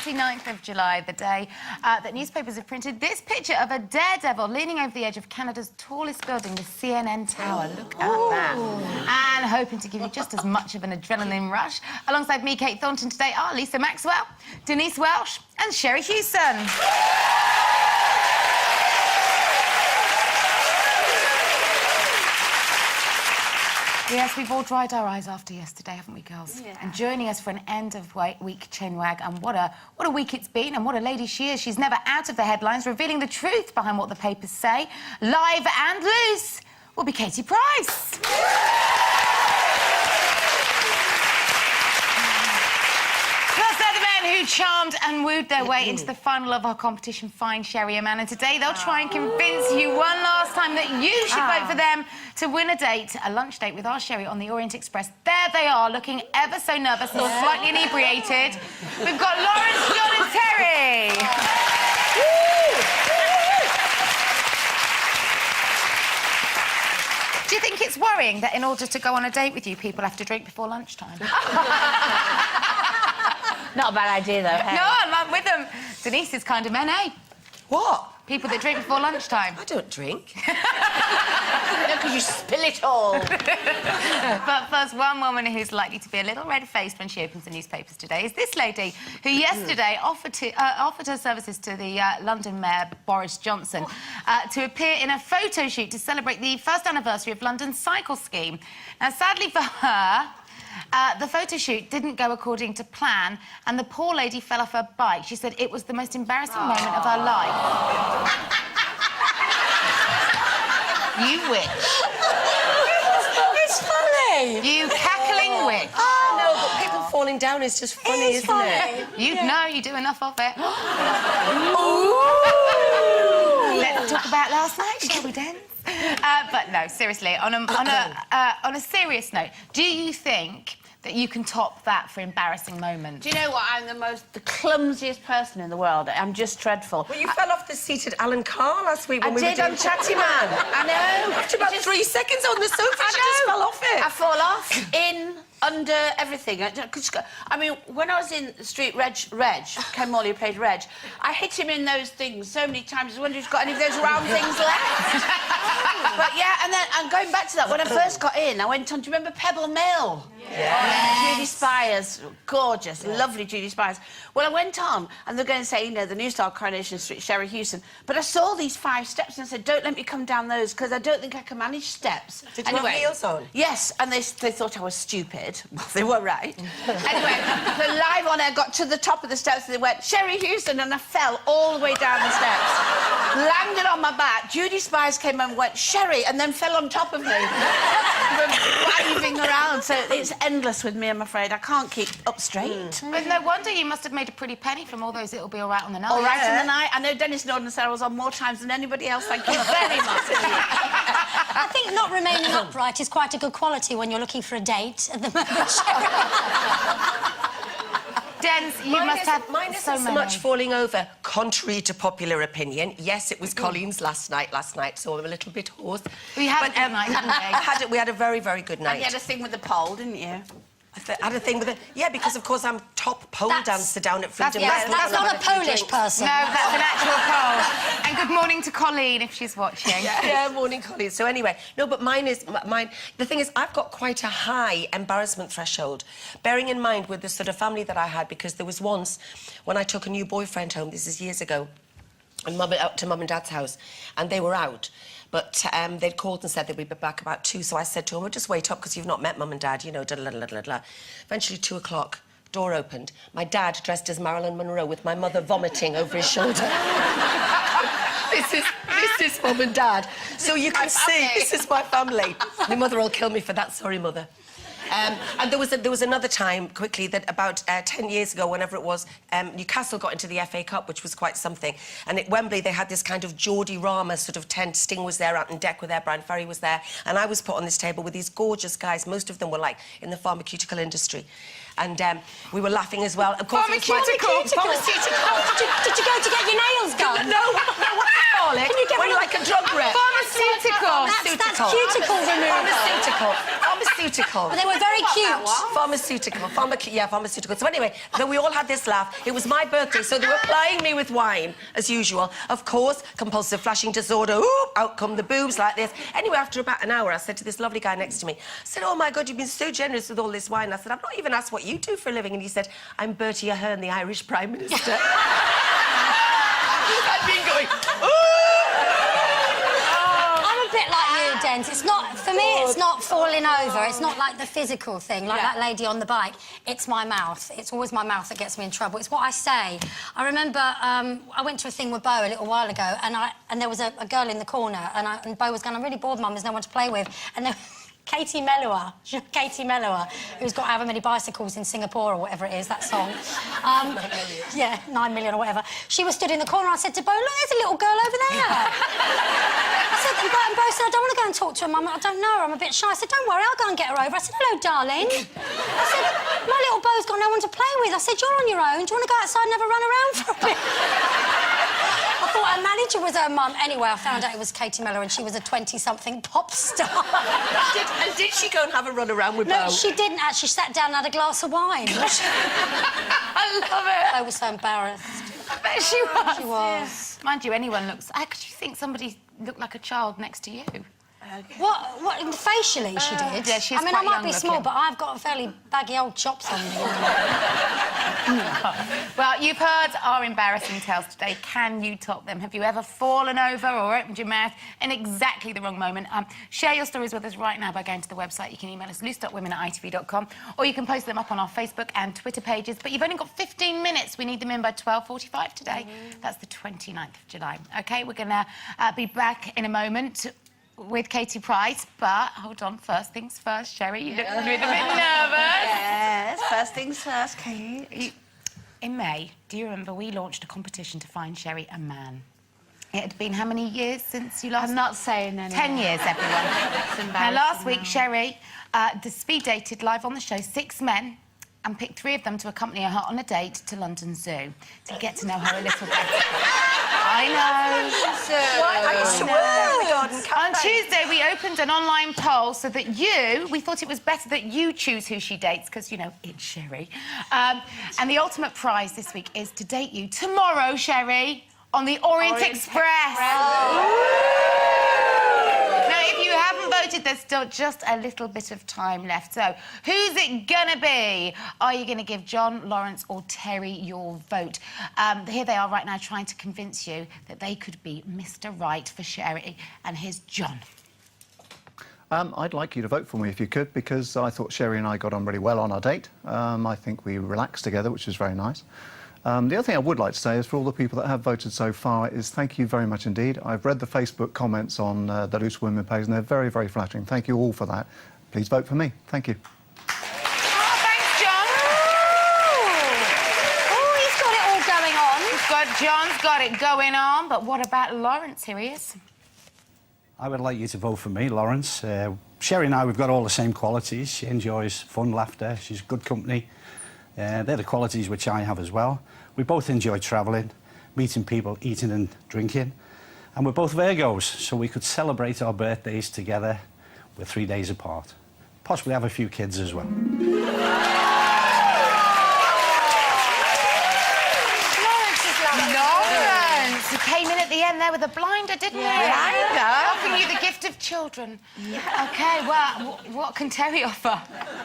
29th of July, the day that newspapers have printed this picture of a daredevil leaning over the edge of Canada's tallest building, the CNN Tower. Look at that. And hoping to give you just as much of an adrenaline rush. Alongside me, Kate Thornton, today are Lisa Maxwell, Denise Welsh and Sherry Hewson. Yes, we've all dried our eyes after yesterday, haven't we, girls? Yeah. And joining us for an end-of-week chinwag, and what a week it's been, and what a lady she is. She's never out of the headlines, revealing the truth behind what the papers say. Live and loose will be Katie Price. Who charmed and wooed their way into the final of our competition, Find Sherry a Man. And today they'll try and convince you one last time that you should vote for them to win a date, a lunch date with our Sherry on the Orient Express. There they are, looking ever so nervous or slightly inebriated. We've got Lawrence, John and Terry. Do you think it's worrying that in order to go on a date with you, people have to drink before lunchtime? Not a bad idea, though, hey? No, I'm with them. Denise is kind of men, eh? What? People that drink before lunchtime. I don't drink. No, because you spill it all. But first, one woman who's likely to be a little red-faced when she opens the newspapers today is this lady, who yesterday offered her services to the London Mayor, Boris Johnson, to appear in a photo shoot to celebrate the first anniversary of London's cycle scheme. Now, sadly for her, the photo shoot didn't go according to plan, and the poor lady fell off her bike. She said it was the most embarrassing moment of her life. You witch. It's funny. You cackling witch. Oh, no, but people falling down is just funny, isn't it? You'd know, you do enough of it. Let's talk about last night, shall we, Den? But no, seriously, on a serious note, do you think that you can top that for embarrassing moments? Do you know what? I'm the clumsiest person in the world. I'm just dreadful. Well, you fell off the seat at Alan Carr last week when we were did doing on Chatty Man. I know. After about 3 seconds on the sofa, she just fell off it. I fall off, in, under, everything. I mean, when I was in the street, Ken Morley, who played Reg, I hit him in those things so many times. I wonder if he's got any of those round things left. But yeah, and going back to that, when I first got in, I went on, do you remember Pebble Mill? Yes. Judy Spires, gorgeous, lovely Judy Spires. Well, I went on, and they're going to say, you know, the new star, Coronation Street, Sherry Hewson. But I saw these 5 steps, and I said, don't let me come down those, because I don't think I can manage steps. Did you have heels on? Yes, and they thought I was stupid. Well, they were right. Anyway, the live on air got to the top of the steps, and they went, Sherry Hewson, and I fell all the way down the steps. Landed on my back. Judy Spires came and went, Sherry, and then fell on top of me. Waving around, so it's endless with me, I'm afraid. I can't keep up straight. But no wonder you must have made a pretty penny from all those It'll Be All Right on the Night. All right on the night. I know Dennis Norden said I was on more times than anybody else. Thank you very much. I think not remaining upright is quite a good quality when you're looking for a date at the moment. Dens, you must have mine isn't so much falling over, contrary to popular opinion. Yes, it was Colleen's last night, so I'm a little bit hoarse. We had a good night, didn't we? We had a very, very good night. And you had a thing with the pole, didn't you? I had a thing with it. Yeah, because, of course, I'm top pole dancer down at Freedom. That's not a Polish person. No, that's an actual pole. And good morning to Colleen, if she's watching. Yeah, morning, Colleen. So, anyway, no, but mine... The thing is, I've got quite a high embarrassment threshold, bearing in mind with the sort of family that I had, because there was once when I took a new boyfriend home, this is years ago, and up to Mum and Dad's house, and they were out. But they'd called and said they'd be back about 2, so I said to them, well, just wait up, because you've not met Mum and Dad, you know, da-da-da-da-da-da. Eventually, 2 o'clock, door opened. My dad, dressed as Marilyn Monroe, with my mother vomiting over his shoulder. This is Mum and Dad. So you can see, this is my family. My mother will kill me for that, sorry, Mother. And there was another time, quickly, that about 10 years ago, whenever it was, Newcastle got into the FA Cup, which was quite something. And at Wembley, they had this kind of Geordie Rama sort of tent. Sting was there, out on deck with there, Brian Ferry was there. And I was put on this table with these gorgeous guys. Most of them were, like, in the pharmaceutical industry. And we were laughing as well. Of course, Pharmaceutical? Did you go to get your nails done? No, what for? call it? Can you get When rid of like a drug rep. Pharmaceutical. That's cuticle removal. Pharmaceutical. But they were very cute. Pharmaceutical. Pharmaceutical. So anyway, then we all had this laugh. It was my birthday, so they were plying me with wine, as usual. Of course, compulsive flashing disorder. Ooh, out come the boobs like this. Anyway, after about an hour, I said to this lovely guy next to me, I said, oh, my God, you've been so generous with all this wine. I said, I've not even asked what you do for a living. And he said, I'm Bertie Ahern, the Irish Prime Minister. I've been going, ooh! I'm a bit like you, Dent. It's not, for me, it's not falling over. It's not like the physical thing, like that lady on the bike. It's my mouth. It's always my mouth that gets me in trouble. It's what I say. I remember I went to a thing with Beau a little while ago, and there was a girl in the corner, and Beau was going, I'm really bored, Mum, there's no one to play with. And then Katie Melua, who's got however many bicycles in Singapore or whatever it is, that song. Yeah, 9 million or whatever. She was stood in the corner. I said to Beau, look, there's a little girl over there. I said, and Beau said, I don't want to go and talk to her, Mum. I don't know her. I'm a bit shy. I said, don't worry, I'll go and get her over. I said, hello, darling. I said, my little Beau's got no one to play with. I said, you're on your own. Do you want to go outside and have a run around for a bit? I thought her manager was her mum. Anyway, I found out it was Katie Melua, and she was a 20-something pop star. And did she go and have a run around with Beau? No, she didn't actually. She sat down and had a glass of wine. I love it. I was so embarrassed. I bet she was. She was. Mind you, anyone looks... How could you think somebody looked like a child next to you? What? Facially, she did. Yeah, she's I mean, quite I might young be small, looking. but I've got fairly baggy old chops on me. Well, you've heard our embarrassing tales today. Can you top them? Have you ever fallen over or opened your mouth in exactly the wrong moment? Share your stories with us right now by going to the website. You can email us loose.women@itv.com, or you can post them up on our Facebook and Twitter pages. But you've only got 15 minutes. We need them in by 12:45 today. That's the 29th of July. OK, we're going to be back in a moment with Katie Price, but hold on, first things first, Sherry, you look a bit nervous. Yes, first things first, Kate. In May, do you remember we launched a competition to find Sherry a man? It had been how many years since you last... I'm not saying anything. 10 years, everyone. Now, last week, Sherry speed dated live on the show 6 men and picked 3 of them to accompany her on a date to London Zoo to get to know her a little better. I know. I used to work there in the Garden Cafe. On Tuesday, we opened an online poll so that we thought it was better that you choose who she dates, because, you know, it's Sherry. And the ultimate prize this week is to date you tomorrow, Sherry, on the Orient Express. Now, if you haven't voted, there's still just a little bit of time left. So, who's it gonna be? Are you gonna give John, Lawrence or Terry your vote? Here they are right now trying to convince you that they could be Mr. Right for Sherry. And here's John. I'd like you to vote for me if you could, because I thought Sherry and I got on really well on our date. I think we relaxed together, which was very nice. The other thing I would like to say is, for all the people that have voted so far, is thank you very much indeed. I've read the Facebook comments on the Loose Women page, and they're very, very flattering. Thank you all for that. Please vote for me. Thank you. Oh, thanks, John. Oh, he's got it all going on. John's got it going on, but what about Lawrence? Here he is. I would like you to vote for me, Lawrence. Sherry and I, we've got all the same qualities. She enjoys fun, laughter. She's good company. They're the qualities which I have as well. We both enjoy travelling, meeting people, eating and drinking. And we're both Virgos, so we could celebrate our birthdays together. We're 3 days apart. Possibly have a few kids as well. Lawrence is lovely. Lawrence, you came in at the end there with a blinder, didn't you? Blinder? Offering you the gift of children. Yeah. OK, well, what can Terry offer?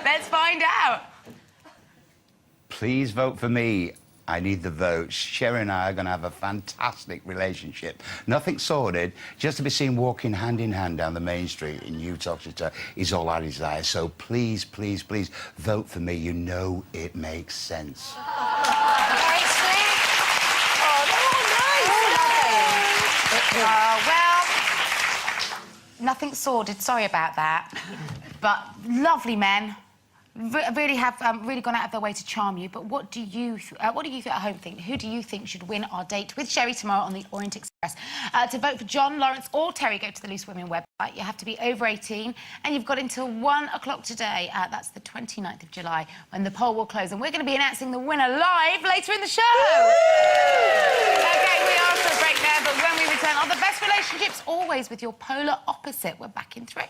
Let's find out. Please vote for me. I need the votes. Sherry and I are going to have a fantastic relationship. Nothing sordid, just to be seen walking hand in hand down the main street in Utah is all I desire. So please, please, please vote for me. You know it makes sense. Very sweet. Well, nothing sordid. Sorry about that. But lovely men. Really have really gone out of their way to charm you. But what do you at home think? Who do you think should win our date with Sherry tomorrow on the Orient Express? To vote for John, Lawrence or Terry, go to the Loose Women website. You have to be over 18 and you've got until 1 o'clock today. That's the 29th of July when the poll will close. And we're going to be announcing the winner live later in the show. OK, we are for a break now, but when we return. Are the best relationships always with your polar opposite? We're back in 3.